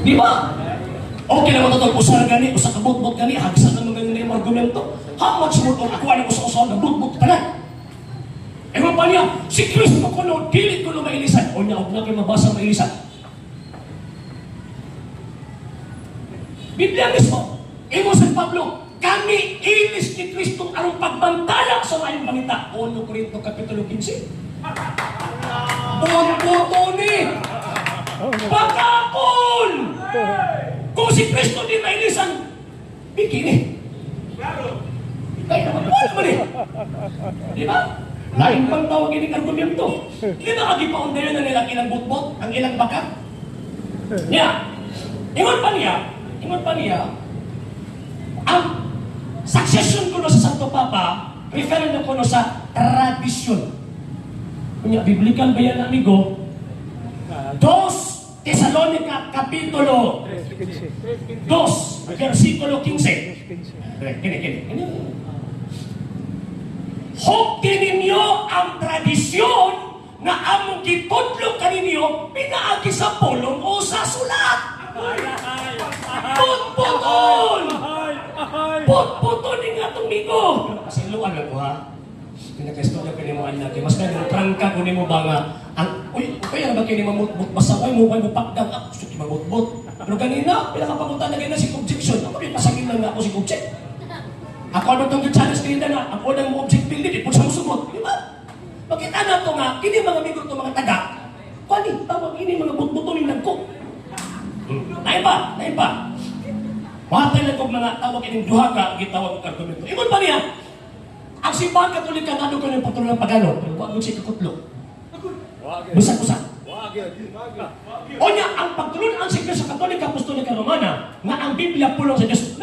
Di ba? Okay naman ito, usar gani, usa ka bot-bot gani, hagsan ang mga yung argumento. How much more kung ako ang usa-usa na bot-bot tanan? Ewan pa niya, si Kristo ko no, dili ko no mailisan. O niya, huwag na kayo mabasa mailisan. Biblia mismo, imo San Pablo, kami ilis ni Kristo anong pagbantala sa mayong panita. 1 Corinto Kapitulo 15. Buto ni! Pagkakon! Kung si Kristo di mailisan, bikini. Kaya naman, wala naman eh. Di ba? Lain pang tawag ining argumento. Di ba kagipaundayan na nila ilang butbot, ang ilang baka? Niya, ingon pa niya, ang succession ko no sa Santo Papa, refer na ko no sa tradisyon. Kunya, biblical ba yan, amigo? 2 Tesalonica Kapitulo 2, versikulo 15. Kini. Hukti ninyo ang tradisyon na among gitudlo kaninyo pinaagi sa pulong o sa sulat. Putputon! Putputon nga itong migo. Kasi luan lang ko ha. Pinaka-istorya ka ni mo anak. Mas ka yung prangka ko ni mo ba nga. Uy, kaya ba kayo ni mamutbut? Basta ko mo kayo mapakdag. Gusto ki mamutbut. Pero ganina, pinakapagutan na ganina si objection. Ako rin pasagin lang nga ako si object. Ako ano itong challenge kanina na ang unang mo object building, ipon sa musugot. Di ba? Bakit ano ito nga, hindi mga amigo ito mga taga. Kwani, tawag ini mga butbuto ni nagko. Naiba. Matay lang kong mga tawag ining duha ka, gitawag ang argumento. Ibon pa niya, ang simbahan katolik ka nado ko ng patuloy ng pagano, huwag mo siya kakutlo. Busak-busak. O niya, ang pagtulon ang siklo sa Katolik Apostolika Romana, na ang Biblia pulong sa Diyos,